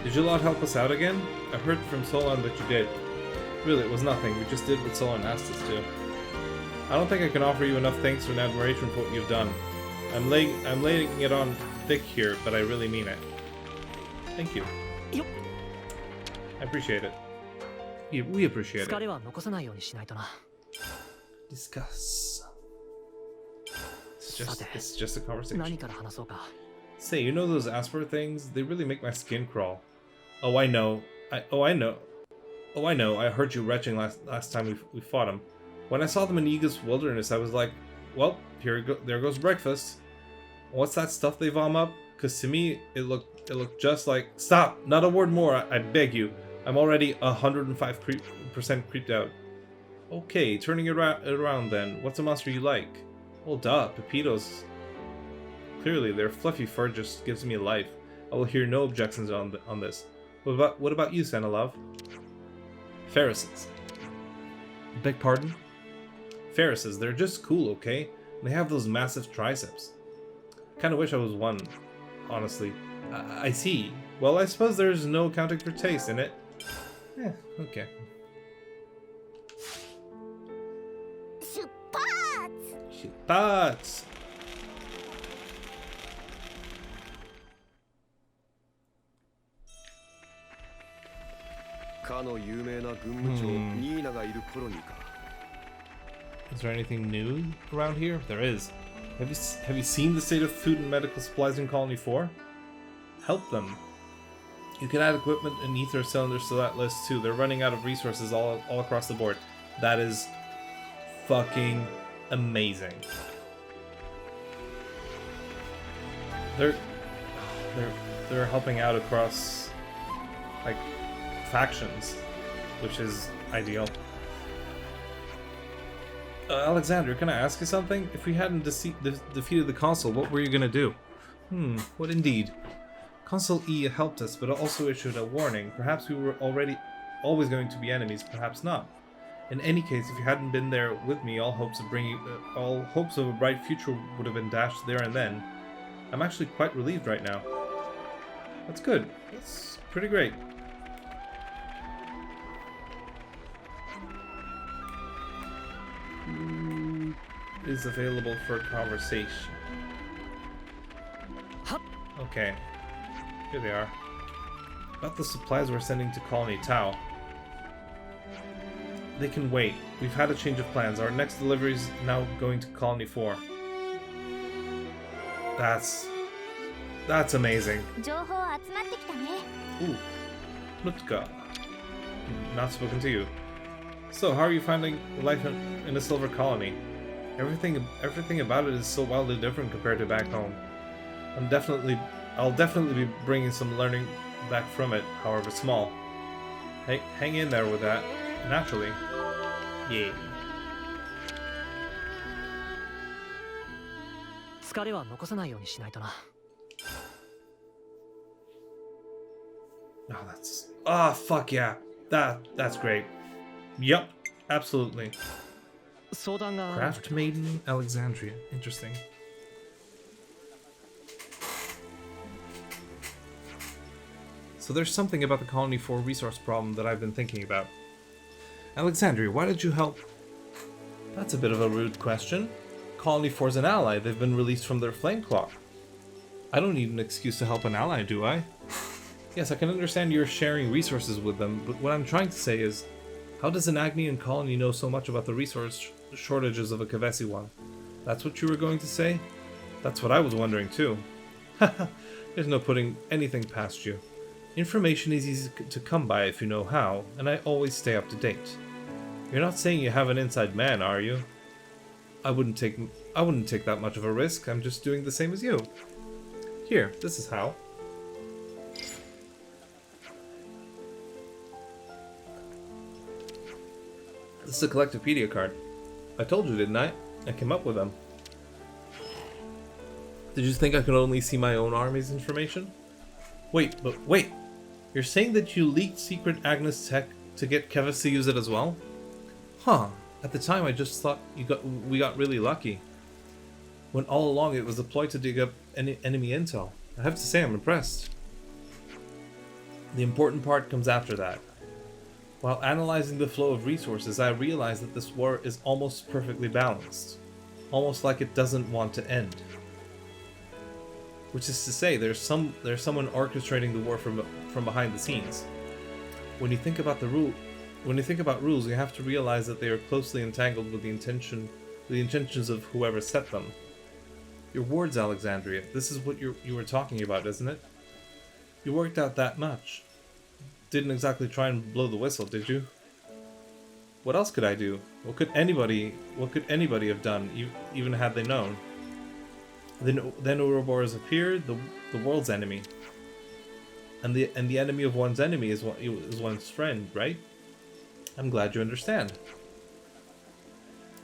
Did you lot help us out again? I heard from Solon that you did. Really, it was nothing. We just did what Solon asked us to. I don't think I can offer you enough thanks and admiration for what you've done. I'm laying it on thick here, but I really mean it. Thank you. I appreciate it. We appreciate it. Discuss. It's just a conversation. Say, you know those Asper things? They really make my skin crawl. Oh, I know. I know. I heard you retching last time we fought them. When I saw them in Iga's wilderness, I was like, well, there goes breakfast. What's that stuff they vom up? Because to me, it looked just like... Stop! Not a word more, I beg you. I'm already 105% creeped out. Okay, turning it around then. What's a monster you like? Well, duh, Pepitos. Clearly, their fluffy fur just gives me life. I will hear no objections on this. What about you, Santa Love? Ferrises. Beg pardon? Ferrises, they're just cool, okay? They have those massive triceps. Kinda wish I was one, honestly. I see. Well, I suppose there's no accounting for taste in it. Yeah, okay. Shupats! かの有名な軍務長ニーナがいる頃にか。 Is there anything new around here? There is. Have you seen the state of food and medical supplies in Colony 4? Help them. You can add equipment and ether cylinders to that list too. They're running out of resources all across the board. That is fucking amazing. They're helping out across like factions, which is ideal. Alexander, can I ask you something? If we hadn't defeated the Consul, what were you gonna do? What indeed? Consul E helped us, but also issued a warning. Perhaps we were always going to be enemies, perhaps not. In any case, if you hadn't been there with me, all hopes of a bright future would have been dashed there and then. I'm actually quite relieved right now. That's good. That's pretty great. Who is available for conversation? Okay. Here they are. About the supplies we're sending to Colony Tau. They can wait. We've had a change of plans. Our next delivery is now going to Colony 4. That's amazing. Ooh. Nutka. not spoken to you. So, how are you finding life in a silver colony? Everything about it is so wildly different compared to back home. I'll definitely be bringing some learning back from it, however small. Hey, hang in there with that. Naturally. Yeah. 疲れは残さないようにしないとな。 Oh, that's... fuck yeah. That's great. Yup, absolutely. 相談が Craft Maiden Alexandria. Interesting. So there's something about the Colony 4 resource problem that I've been thinking about. Alexandria, why did you help? That's a bit of a rude question. Colony 4's an ally. They've been released from their flame clock. I don't need an excuse to help an ally, do I? Yes, I can understand you're sharing resources with them, but what I'm trying to say is, how does an Agnian colony know so much about the resource shortages of a Kavesi one? That's what you were going to say? That's what I was wondering too. There's no putting anything past you. Information is easy to come by if you know how, and I always stay up to date. You're not saying you have an inside man, are you? I wouldn't take that much of a risk. I'm just doing the same as you. Here, this is how. This is a Collectivepedia card. I told you, didn't I? I came up with them. Did you think I could only see my own army's information? Wait. You're saying that you leaked secret Agnes tech to get Kevas to use it as well? Huh. At the time I just thought we got really lucky. When all along it was a ploy to dig up enemy intel. I have to say I'm impressed. The important part comes after that. While analyzing the flow of resources, I realized that this war is almost perfectly balanced. Almost like it doesn't want to end. Which is to say, there's someone orchestrating the war from behind the scenes. When you think about rules, you have to realize that they are closely entangled with the intentions of whoever set them. Your words, Alexandria. This is what you were talking about, isn't it? You worked out that much. Didn't exactly try and blow the whistle, did you? What else could I do? What could anybody have done, even had they known? Then Ouroboros appeared, the world's enemy. And the enemy of one's enemy is one's friend, right? I'm glad you understand.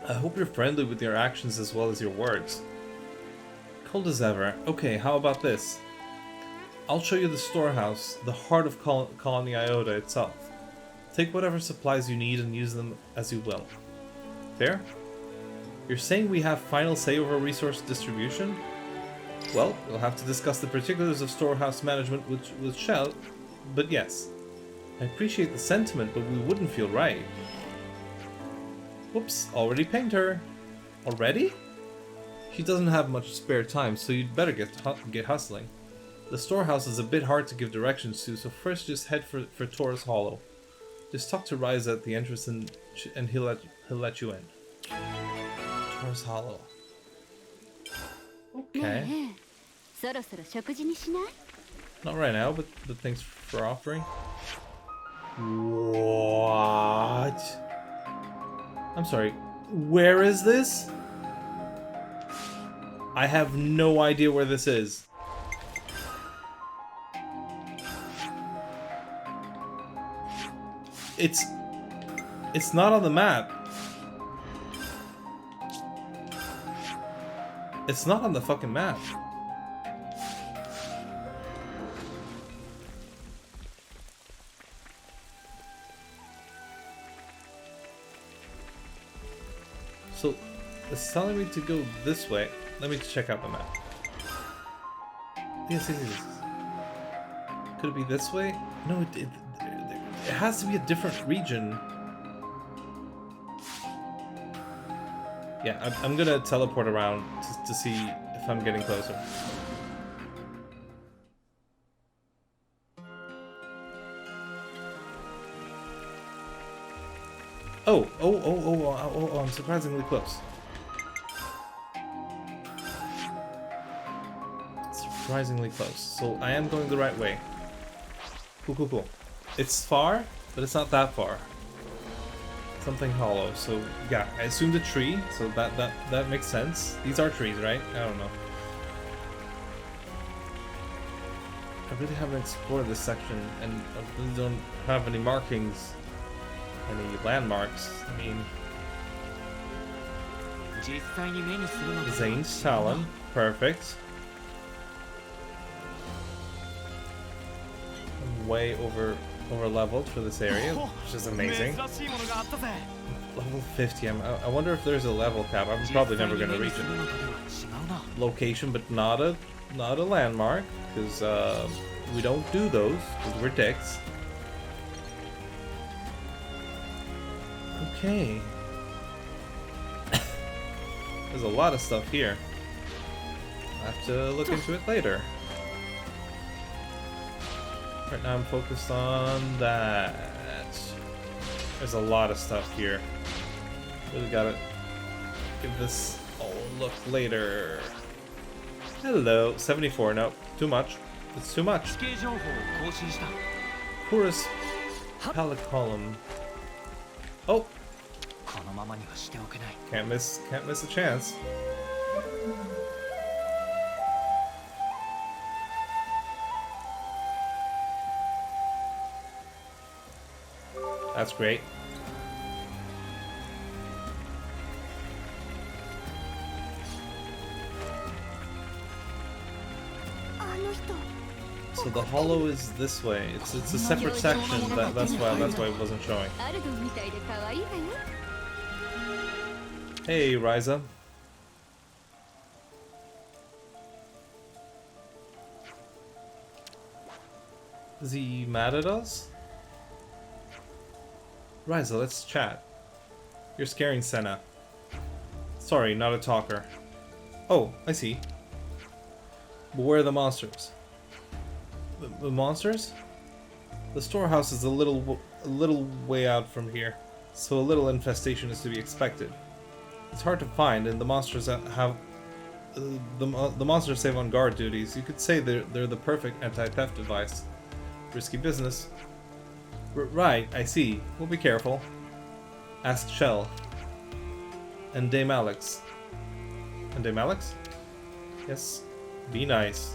I hope you're friendly with your actions as well as your words. Cold as ever. Okay, how about this? I'll show you the storehouse, the heart of Colony Iota itself. Take whatever supplies you need and use them as you will. Fair? You're saying we have final say over resource distribution? Well, we'll have to discuss the particulars of storehouse management with Shell, but yes. I appreciate the sentiment, but we wouldn't feel right. Whoops, already pinged her. Already? She doesn't have much spare time, so you'd better get hustling. The storehouse is a bit hard to give directions to, so first just head for Taurus Hollow. Just talk to Ryza at the entrance and he'll let you in. Taurus Hollow. Okay. Not right now, but thanks for offering. What? I'm sorry. Where is this? I have no idea where this is. It's not on the map. It's not on the fucking map. So it's telling me to go this way. Let me check out the map. Yes. Could it be this way? No, it has to be a different region. Yeah, I'm gonna teleport around to see if I'm getting closer. Oh, I'm surprisingly close. Surprisingly close. So I am going the right way. Cool. It's far, but it's not that far. Something hollow. So yeah, I assumed a tree. So that makes sense. These are trees, right? I don't know. I really haven't explored this section, and I really don't have any markings, any landmarks. I mean, Zane's Talon, perfect. I'm way over leveled for this area, which is amazing. Level 50. I wonder if there's a level cap. I'm probably never gonna reach it. Location, but not a landmark, because we don't do those, because we're dicks. Okay. There's a lot of stuff here. I'll have to look into it later. Right now I'm focused on that. There's a lot of stuff here. Really gotta give this a look later. Hello, 74. No, too much. It's too much. Porous Palicolum. Oh! Can't miss a chance. That's great. So the hollow is this way. It's a separate section. That's why it wasn't showing. Hey, Ryza. Is he mad at us? Ryza, let's chat. You're scaring Senna. Sorry, not a talker. Oh, I see. But where are the monsters? The monsters? The storehouse is a little way out from here, so a little infestation is to be expected. It's hard to find, and the monsters have the monsters save on guard duties. You could say they're the perfect anti-theft device. Risky business. Right, I see. We'll be careful. Ask Shell. And Dame Alex. And Dame Alex? Yes. Be nice.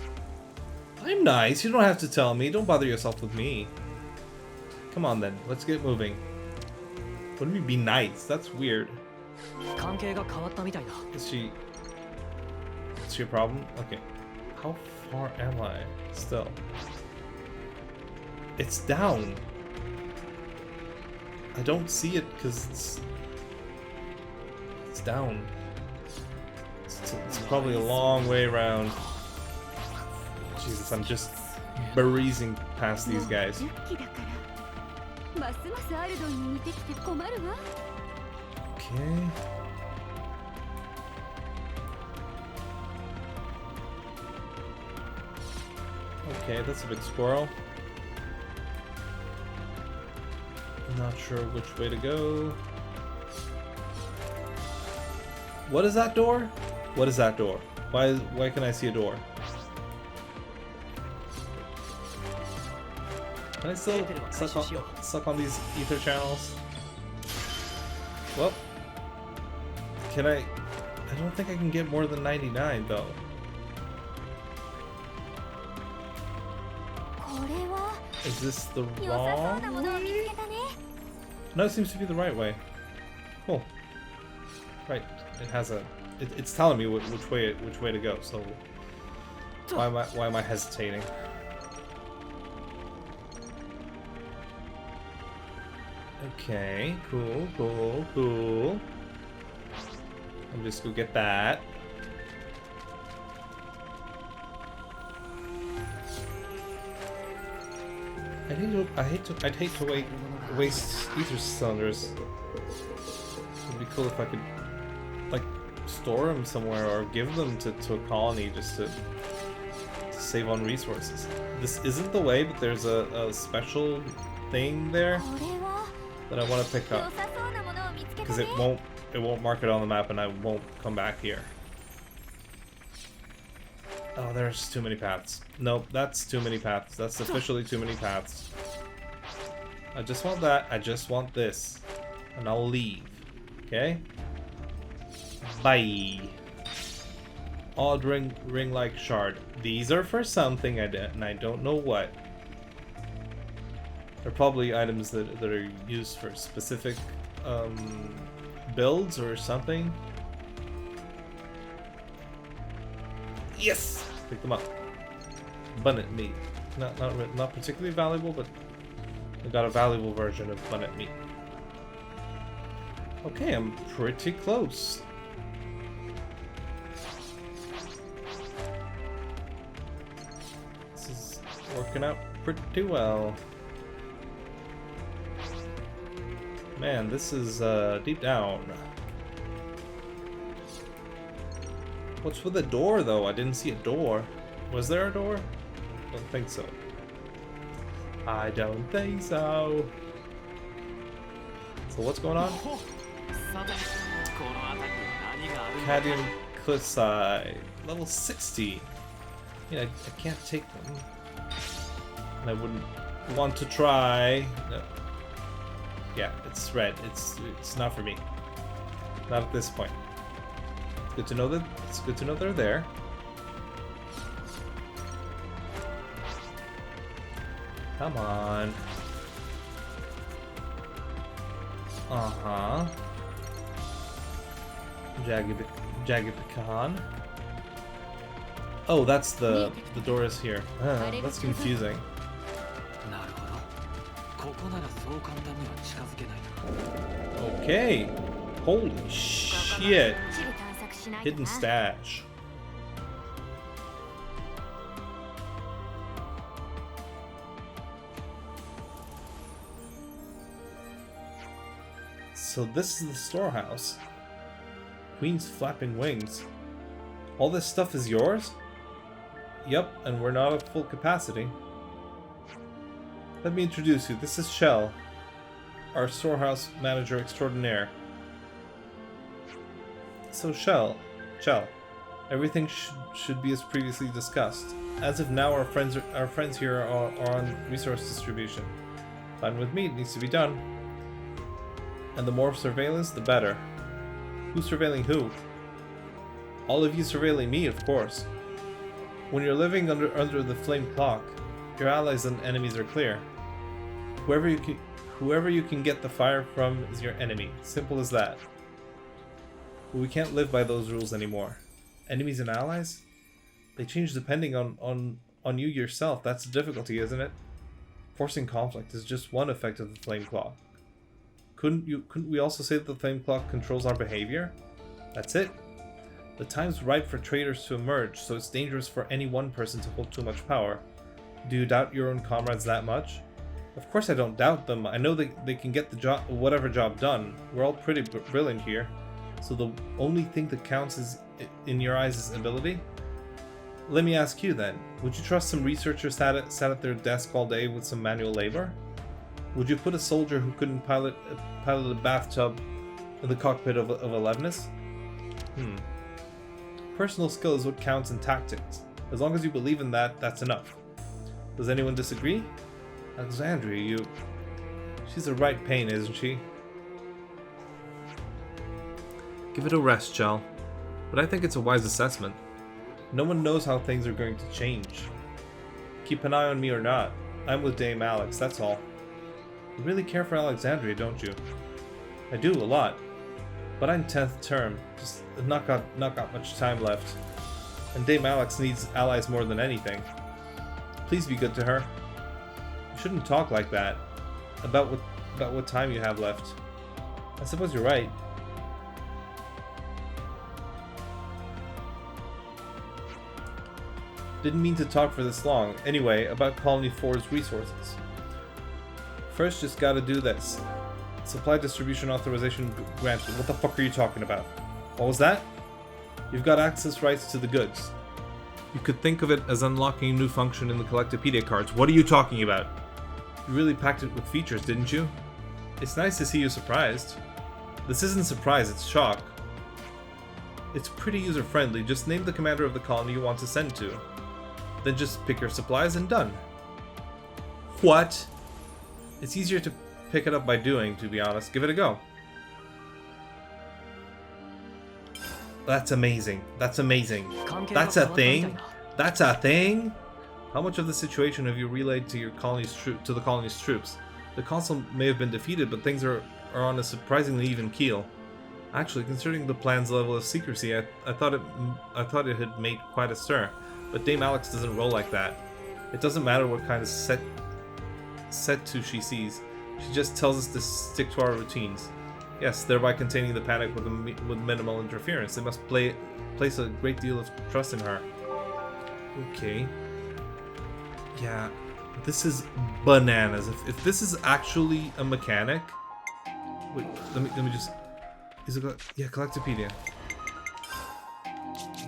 I'm nice. You don't have to tell me. Don't bother yourself with me. Come on then. Let's get moving. What do you mean be nice? That's weird. Is she a problem? Okay. How far am I? Still. It's down. I don't see it because it's down. It's probably a long way around. Jesus, I'm just breezing past these guys. Okay. Okay, that's a big squirrel. I'm not sure which way to go. What is that door? What is that door? Why can I see a door? Can I still suck on these ether channels? Well, can I don't think I can get more than 99 though. Is this the wrong way? No, it seems to be the right way. Cool. Right, it has a. It's telling me which way to go. So why am I hesitating? Okay, cool. I'm just gonna get that. I'd hate to waste ether cylinders. It'd be cool if I could, like, store them somewhere or give them to a colony just to save on resources. This isn't the way, but there's a special thing there that I want to pick up because it won't mark it on the map, and I won't come back here. Oh, there's too many paths. Nope, that's too many paths. That's officially too many paths. I just want that. I just want this. And I'll leave. Okay? Bye. Odd ring-like shard. These are for something, and I don't know what. They're probably items that are used for specific builds or something. Yes! Pick them up. Bunnet meat. Not particularly valuable, but I got a valuable version of bunnet meat. Okay, I'm pretty close. This is working out pretty well. Man, this is deep down. What's with the door, though? I didn't see a door. Was there a door? Don't think so. I don't think so. So what's going on? Cadmium cliffside. Level 60. Yeah, I can't take them. And I wouldn't want to try. No. Yeah, it's red. It's not for me. Not at this point. Good to know that. It's good to know they're there. Come on. Uh-huh. Jagged pecan. Oh, that's the door is here. That's confusing. Okay. Holy shit. Hidden stash. So this is the storehouse. Queen's flapping wings. All this stuff is yours? Yep, and we're not at full capacity. Let me introduce you. This is Shell, our storehouse manager extraordinaire. So Shell, everything should be as previously discussed. As of now, our friends here are on resource distribution. Fine with me, it needs to be done. And the more surveillance, the better. Who's surveilling who? All of you surveilling me, of course. When you're living under the flame clock, your allies and enemies are clear. Whoever you can get the fire from is your enemy. Simple as that. But we can't live by those rules anymore. Enemies and allies? They change depending on you yourself. That's the difficulty, isn't it? Forcing conflict is just one effect of the flame clock. Couldn't we also say that the flame clock controls our behavior? That's it. The time's right for traitors to emerge, so it's dangerous for any one person to hold too much power. Do you doubt your own comrades that much? Of course I don't doubt them. I know they can get the job, whatever job done. We're all pretty brilliant here. So the only thing that counts is, in your eyes, is ability? Let me ask you then. Would you trust some researchers sat at their desk all day with some manual labor? Would you put a soldier who couldn't pilot a bathtub in the cockpit of a Levnis? Personal skill is what counts in tactics. As long as you believe in that, that's enough. Does anyone disagree? Alexandria, she's a right pain, isn't she? Give it a rest, Chell. But I think it's a wise assessment. No one knows how things are going to change. Keep an eye on me or not. I'm with Dame Alex, that's all. You really care for Alexandria, don't you? I do, a lot. But I'm 10th term, just not got much time left. And Dame Alex needs allies more than anything. Please be good to her. You shouldn't talk like that. About what time you have left. I suppose you're right. Didn't mean to talk for this long. Anyway, about Colony 4's resources. First, just gotta do this. Supply distribution authorization granted. What the fuck are you talking about? What was that? You've got access rights to the goods. You could think of it as unlocking a new function in the Collectopedia cards. What are you talking about? You really packed it with features, didn't you? It's nice to see you surprised. This isn't surprise, it's shock. It's pretty user-friendly. Just name the commander of the colony you want to send to. Then just pick your supplies and done. What? It's easier to pick it up by doing, to be honest. Give it a go. That's amazing. That's amazing. That's a thing. That's a thing. How much of the situation have you relayed to your colony's to the colony's troops? The council may have been defeated, but things are on a surprisingly even keel. Actually, considering the plan's level of secrecy, I thought it had made quite a stir. But Dame Alex doesn't roll like that. It doesn't matter what kind of set to she sees. She just tells us to stick to our routines. Yes, thereby containing the panic with minimal interference. They must place a great deal of trust in her. Okay. Yeah, this is bananas. If this is actually a mechanic, wait, let me just. Is it? Yeah, Collectopedia.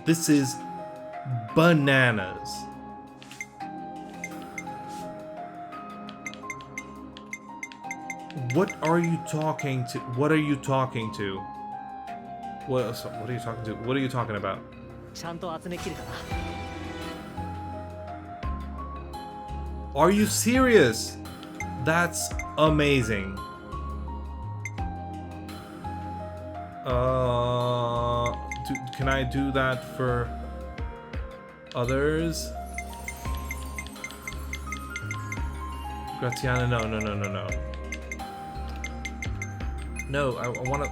This is bananas. What are you talking to? What are you talking to? What are you talking to? What are you talking about? Are you serious? That's amazing. Can I do that for others? Gratiana, no. No, I want to...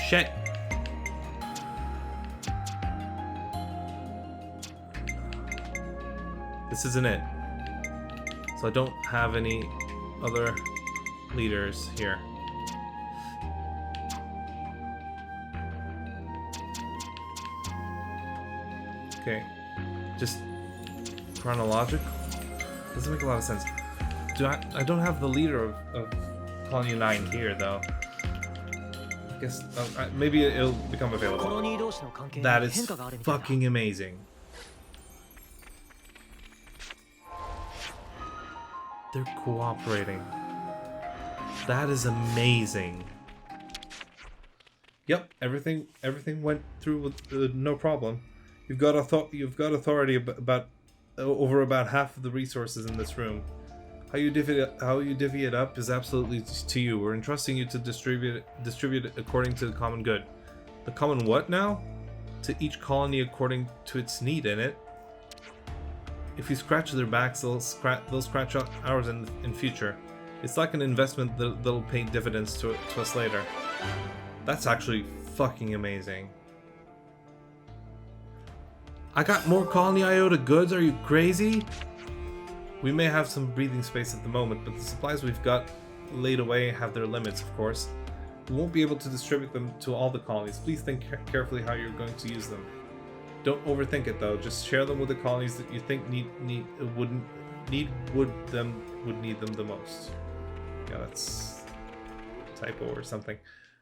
Shit. This isn't it. So I don't have any other leaders here. Okay. Just chronological? Doesn't make a lot of sense. I don't have the leader of Colony 9 here, though. I guess maybe it'll become available. That is fucking amazing. They're cooperating. That is amazing. Yep, everything went through with no problem. You've got authority over about half of the resources in this room. How you divvy it up is absolutely to you. We're entrusting you to distribute it according to the common good. The common what now? To each colony according to its need in it. If you scratch their backs, they'll scratch ours in future. It's like an investment that'll pay dividends to us later. That's actually fucking amazing. I got more colony iota goods, are you crazy? We may have some breathing space at the moment, but the supplies we've got laid away have their limits, of course. We won't be able to distribute them to all the colonies. Please think carefully how you're going to use them. Don't overthink it though. Just share them with the colonies that you think would need them the most. Yeah, that's a typo or something.